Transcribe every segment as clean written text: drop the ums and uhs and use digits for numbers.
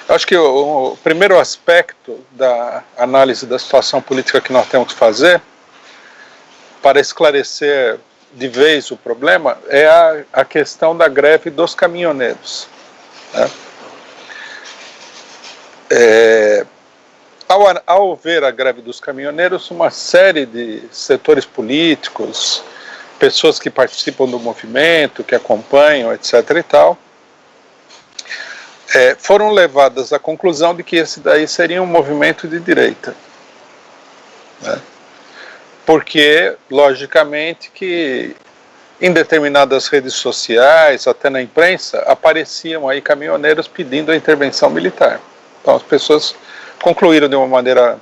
Eu acho que o primeiro aspecto da análise da situação política que nós temos que fazer, para esclarecer de vez o problema, é a questão da greve dos caminhoneiros. Né? Ao ver a greve dos caminhoneiros, uma série de setores políticos, pessoas que participam do movimento, que acompanham, etc. e tal, foram levadas à conclusão de que esse daí seria um movimento de direita. Né? Porque, logicamente, que em determinadas redes sociais, até na imprensa, apareciam aí caminhoneiros pedindo a intervenção militar. Então as pessoas concluíram de uma maneira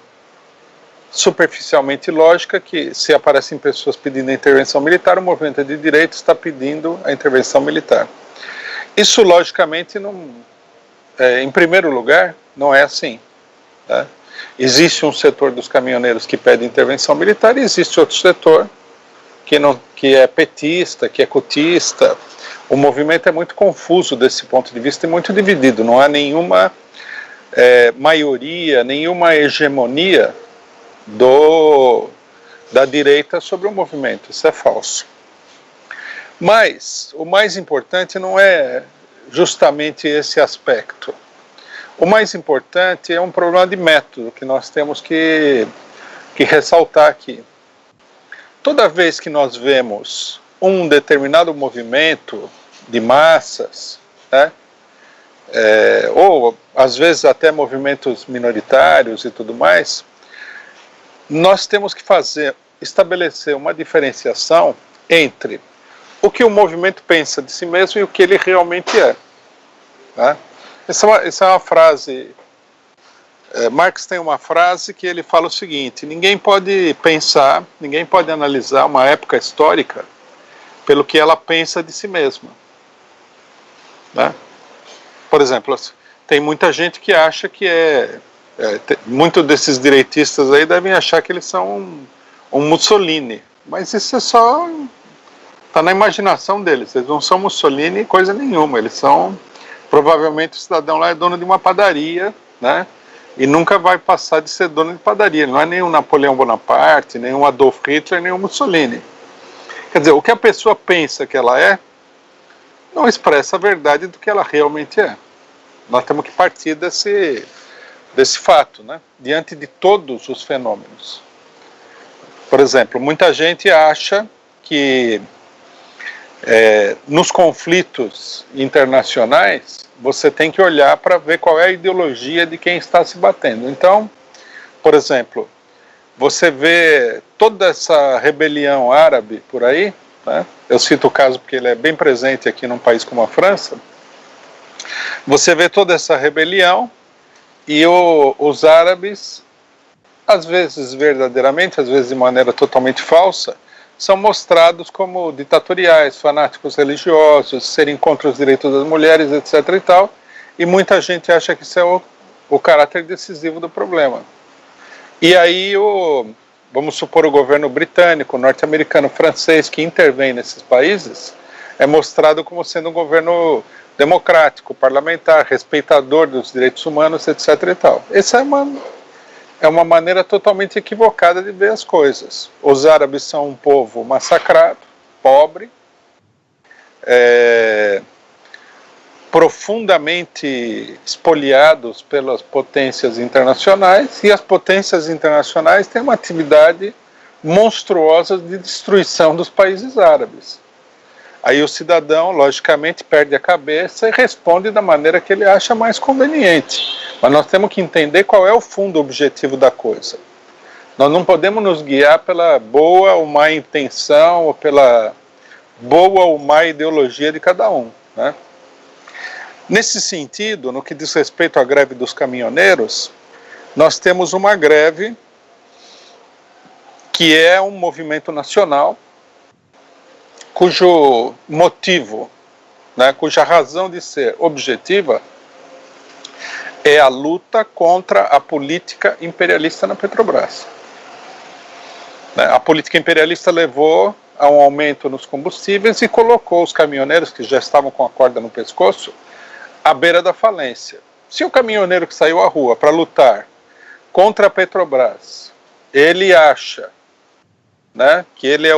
superficialmente lógica que se aparecem pessoas pedindo a intervenção militar, o movimento de direita está pedindo a intervenção militar. Isso, logicamente, não, em primeiro lugar, não é assim. Tá? Existe um setor dos caminhoneiros que pede intervenção militar e existe outro setor que é petista, que é cotista. O movimento é muito confuso desse ponto de vista e muito dividido. Não há nenhuma maioria, nenhuma hegemonia da direita sobre o movimento. Isso é falso. Mas o mais importante não é justamente esse aspecto. O mais importante é um problema de método que nós temos que ressaltar aqui. Toda vez que nós vemos um determinado movimento de massas, né, ou às vezes até movimentos minoritários e tudo mais, nós temos que estabelecer uma diferenciação entre o que o movimento pensa de si mesmo e o que ele realmente é. Né? Essa é uma frase. Marx tem uma frase que ele fala o seguinte: ninguém pode pensar, ninguém pode analisar uma época histórica pelo que ela pensa de si mesma. Né? Por exemplo, tem muita gente que acha que muitos desses direitistas aí devem achar que eles são um Mussolini, mas isso é só está na imaginação deles. Eles não são Mussolini coisa nenhuma, eles são, provavelmente o cidadão lá é dono de uma padaria, né? E nunca vai passar de ser dono de padaria. Ele não é nem um Napoleão Bonaparte, nem um Adolf Hitler, nem um Mussolini. Quer dizer, o que a pessoa pensa que ela é, não expressa a verdade do que ela realmente é. Nós temos que partir desse fato, né? Diante de todos os fenômenos. Por exemplo, muita gente acha que nos conflitos internacionais você tem que olhar para ver qual é a ideologia de quem está se batendo. Então, por exemplo, você vê toda essa rebelião árabe por aí, né? Eu cito o caso porque ele é bem presente aqui num país como a França. Você vê toda essa rebelião e os árabes, às vezes verdadeiramente, às vezes de maneira totalmente falsa, são mostrados como ditatoriais, fanáticos religiosos, serem contra os direitos das mulheres, etc. e tal, e muita gente acha que isso é o caráter decisivo do problema. E aí, vamos supor, o governo britânico, norte-americano, francês, que intervém nesses países, é mostrado como sendo um governo democrático, parlamentar, respeitador dos direitos humanos, etc. e tal. Essa é uma maneira totalmente equivocada de ver as coisas. Os árabes são um povo massacrado, pobre, profundamente espoliados pelas potências internacionais, e as potências internacionais têm uma atividade monstruosa de destruição dos países árabes. Aí o cidadão, logicamente, perde a cabeça e responde da maneira que ele acha mais conveniente. Mas nós temos que entender qual é o fundo objetivo da coisa. Nós não podemos nos guiar pela boa ou má intenção, ou pela boa ou má ideologia de cada um. Né? Nesse sentido, no que diz respeito à greve dos caminhoneiros, nós temos uma greve que é um movimento nacional, cujo motivo, né, cuja razão de ser objetiva é a luta contra a política imperialista na Petrobras. A política imperialista levou a um aumento nos combustíveis e colocou os caminhoneiros, que já estavam com a corda no pescoço, à beira da falência. Se o caminhoneiro que saiu à rua para lutar contra a Petrobras, ele acha, né, que ele é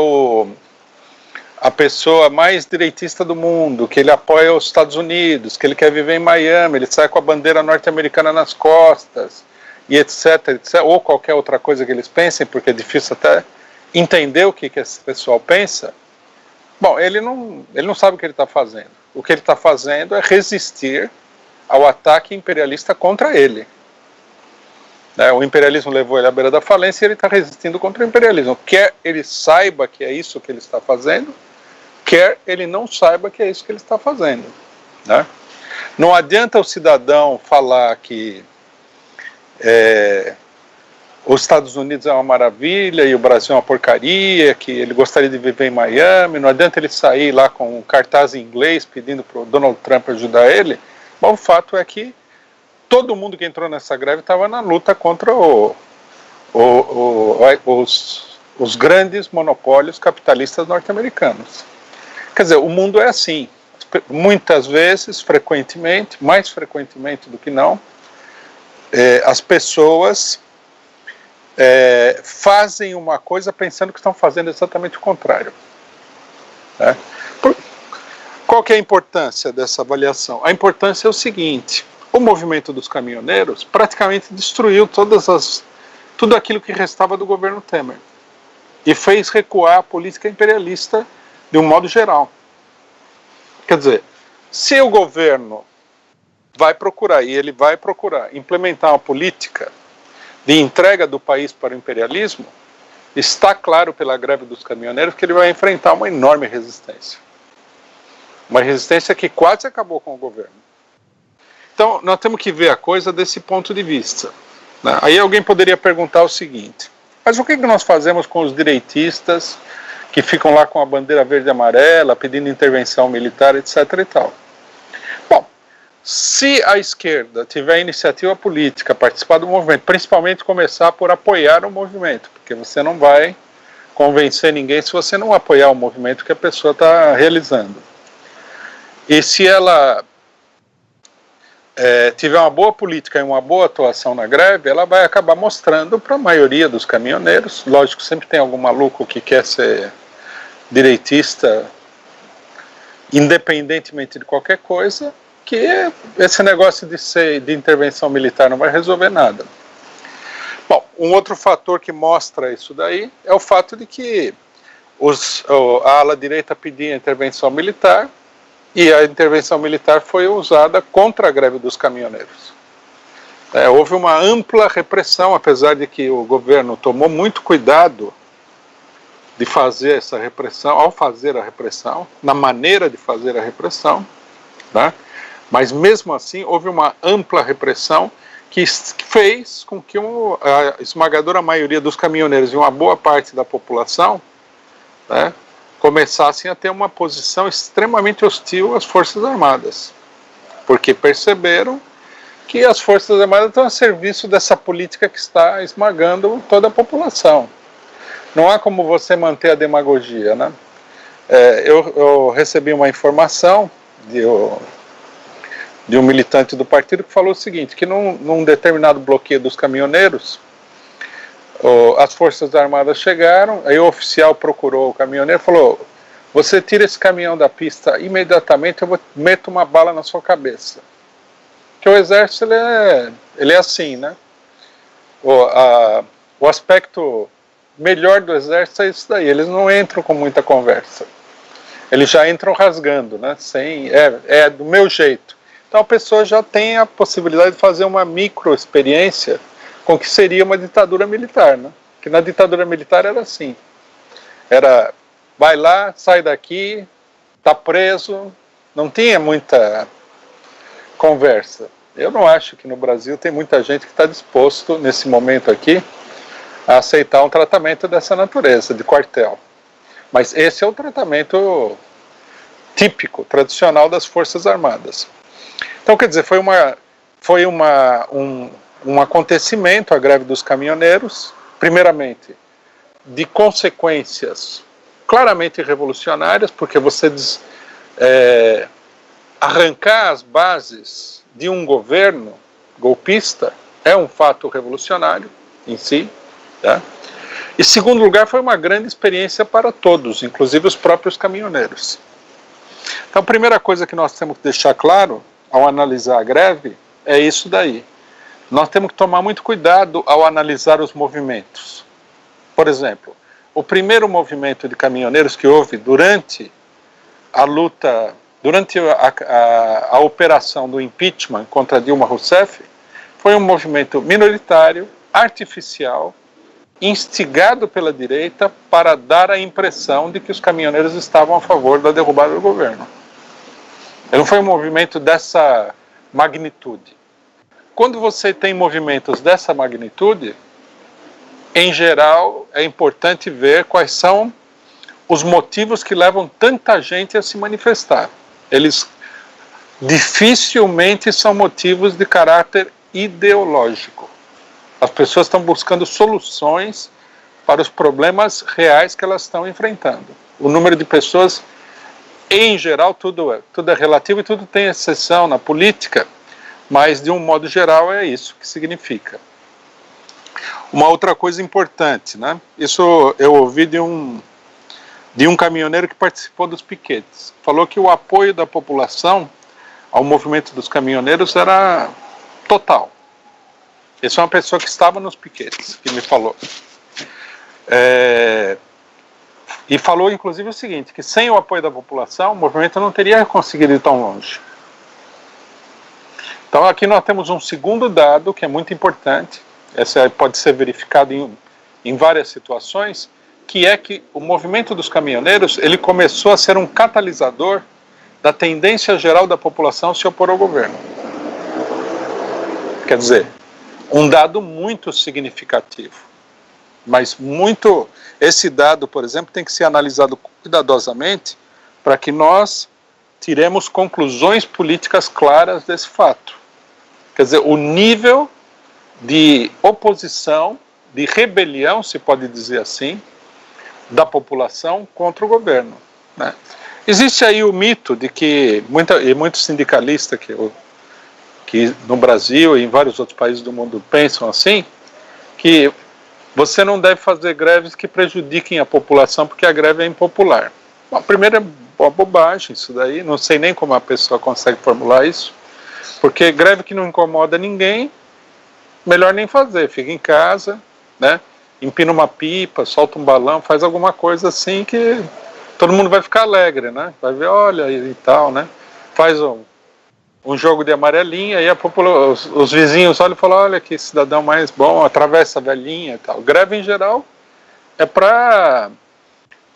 a pessoa mais direitista do mundo, que ele apoia os Estados Unidos, que ele quer viver em Miami, ele sai com a bandeira norte-americana nas costas, e etc, etc, ou qualquer outra coisa que eles pensem, porque é difícil até entender o que esse pessoal pensa. Bom, ele não sabe o que ele está fazendo. O que ele está fazendo é resistir ao ataque imperialista contra ele. O imperialismo levou ele à beira da falência e ele está resistindo contra o imperialismo. Quer ele saiba que é isso que ele está fazendo, quer ele não saiba que é isso que ele está fazendo. Né? Não adianta o cidadão falar que os Estados Unidos é uma maravilha e o Brasil é uma porcaria, que ele gostaria de viver em Miami, não adianta ele sair lá com um cartaz em inglês pedindo para o Donald Trump ajudar ele. Bom, o fato é que todo mundo que entrou nessa greve estava na luta contra os grandes monopólios capitalistas norte-americanos. Quer dizer, o mundo é assim. Muitas vezes, frequentemente, mais frequentemente do que não, as pessoas fazem uma coisa pensando que estão fazendo exatamente o contrário. Né? Qual que é a importância dessa avaliação? A importância é o seguinte: o movimento dos caminhoneiros praticamente destruiu tudo aquilo que restava do governo Temer e fez recuar a política imperialista de um modo geral. Quer dizer, se o governo vai procurar, e ele vai procurar, implementar uma política de entrega do país para o imperialismo, está claro pela greve dos caminhoneiros que ele vai enfrentar uma enorme resistência. Uma resistência que quase acabou com o governo. Então, nós temos que ver a coisa desse ponto de vista. Né? Aí alguém poderia perguntar o seguinte: mas o que nós fazemos com os direitistas que ficam lá com a bandeira verde e amarela, pedindo intervenção militar, etc. e tal? Bom, se a esquerda tiver iniciativa política, participar do movimento, principalmente começar por apoiar o movimento, porque você não vai convencer ninguém se você não apoiar o movimento que a pessoa está realizando. E se ela tiver uma boa política e uma boa atuação na greve, ela vai acabar mostrando para a maioria dos caminhoneiros, lógico, sempre tem algum maluco que quer ser direitista, independentemente de qualquer coisa, que esse negócio de intervenção militar não vai resolver nada. Bom, um outro fator que mostra isso daí é o fato de que a ala direita pedia intervenção militar, e a intervenção militar foi usada contra a greve dos caminhoneiros. Houve uma ampla repressão, apesar de que o governo tomou muito cuidado de fazer essa repressão, ao fazer a repressão, na maneira de fazer a repressão, né? Mas mesmo assim houve uma ampla repressão que fez com que a esmagadora maioria dos caminhoneiros e uma boa parte da população, né, começassem a ter uma posição extremamente hostil às Forças Armadas, porque perceberam que as Forças Armadas estão a serviço dessa política que está esmagando toda a população. Não há como você manter a demagogia, né? Eu recebi uma informação de um militante do partido que falou o seguinte, que num determinado bloqueio dos caminhoneiros, as Forças Armadas chegaram, aí o oficial procurou o caminhoneiro e falou: você tira esse caminhão da pista imediatamente, eu meto uma bala na sua cabeça. Porque o exército ele é assim, né? O aspecto melhor do exército é isso daí, eles não entram com muita conversa. Eles já entram rasgando, né? Do meu jeito. Então a pessoa já tem a possibilidade de fazer uma micro-experiência com o que seria uma ditadura militar, né? Que na ditadura militar era assim. Vai lá, sai daqui, tá preso, não tinha muita conversa. Eu não acho que no Brasil tem muita gente que está disposto, nesse momento aqui, a aceitar um tratamento dessa natureza, de quartel. Mas esse é o tratamento típico, tradicional das Forças Armadas. Então, quer dizer, foi um acontecimento, a greve dos caminhoneiros, primeiramente, de consequências claramente revolucionárias, porque você arrancar as bases de um governo golpista, é um fato revolucionário em si, tá? E segundo lugar, foi uma grande experiência para todos, inclusive os próprios caminhoneiros. Então a primeira coisa que nós temos que deixar claro ao analisar a greve é isso daí. Nós temos que tomar muito cuidado ao analisar os movimentos. Por exemplo, o primeiro movimento de caminhoneiros que houve durante a luta, durante a operação do impeachment contra Dilma Rousseff, foi um movimento minoritário, artificial, instigado pela direita para dar a impressão de que os caminhoneiros estavam a favor da derrubada do governo. Não foi um movimento dessa magnitude. Quando você tem movimentos dessa magnitude, em geral, é importante ver quais são os motivos que levam tanta gente a se manifestar. Eles dificilmente são motivos de caráter ideológico. As pessoas estão buscando soluções para os problemas reais que elas estão enfrentando. O número de pessoas, em geral, tudo é relativo e tudo tem exceção na política, mas de um modo geral é isso que significa. Uma outra coisa importante, né? Isso eu ouvi de um caminhoneiro que participou dos piquetes. Falou que o apoio da população ao movimento dos caminhoneiros era total. Essa é uma pessoa que estava nos piquetes, que me falou. E falou, inclusive, o seguinte, que sem o apoio da população, o movimento não teria conseguido ir tão longe. Então, aqui nós temos um segundo dado, que é muito importante, essa pode ser verificado em várias situações, que é que o movimento dos caminhoneiros, ele começou a ser um catalisador da tendência geral da população a se opor ao governo. Quer dizer, um dado muito significativo, mas esse dado, por exemplo, tem que ser analisado cuidadosamente para que nós tiremos conclusões políticas claras desse fato. Quer dizer, o nível de oposição, de rebelião, se pode dizer assim, da população contra o governo, né? Existe aí o mito de que muitos sindicalistas que no Brasil e em vários outros países do mundo pensam assim, que você não deve fazer greves que prejudiquem a população porque a greve é impopular. Bom, primeiro é uma bobagem isso daí, não sei nem como a pessoa consegue formular isso, porque greve que não incomoda ninguém, melhor nem fazer, fica em casa, né? Empina uma pipa, solta um balão, faz alguma coisa assim que todo mundo vai ficar alegre, né? Vai ver, olha e tal, né? Faz um jogo de amarelinha e os vizinhos olham e falam, olha que cidadão mais bom, atravessa a velhinha e tal. Greve em geral é para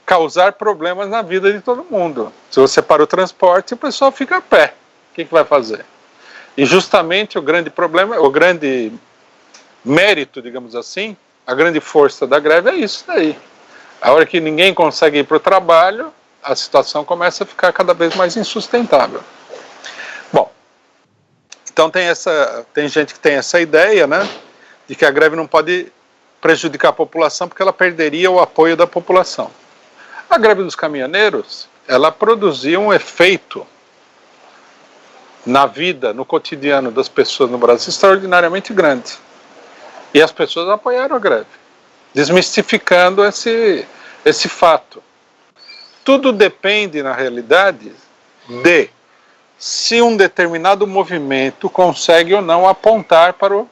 causar problemas na vida de todo mundo. Se você para o transporte, o pessoal fica a pé. O que vai fazer? E justamente o grande problema, o grande mérito, digamos assim, a grande força da greve é isso daí. A hora que ninguém consegue ir para o trabalho, a situação começa a ficar cada vez mais insustentável. Bom, então tem gente que tem essa ideia, né, de que a greve não pode prejudicar a população porque ela perderia o apoio da população. A greve dos caminhoneiros, ela produziu um efeito na vida, no cotidiano das pessoas no Brasil extraordinariamente grande. E as pessoas apoiaram a greve, desmistificando esse fato. Tudo depende, na realidade, de se um determinado movimento consegue ou não apontar para a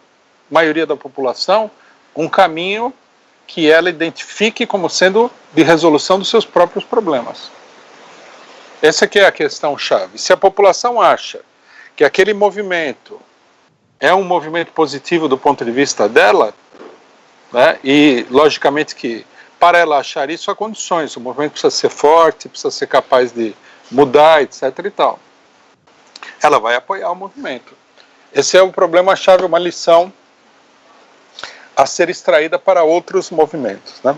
maioria da população um caminho que ela identifique como sendo de resolução dos seus próprios problemas. Essa aqui é a questão-chave. Se a população acha que aquele movimento é um movimento positivo do ponto de vista dela, né, e logicamente que para ela achar isso há condições, o movimento precisa ser forte, precisa ser capaz de mudar, etc. e tal. Ela vai apoiar o movimento. Esse é o problema-chave, uma lição a ser extraída para outros movimentos, né?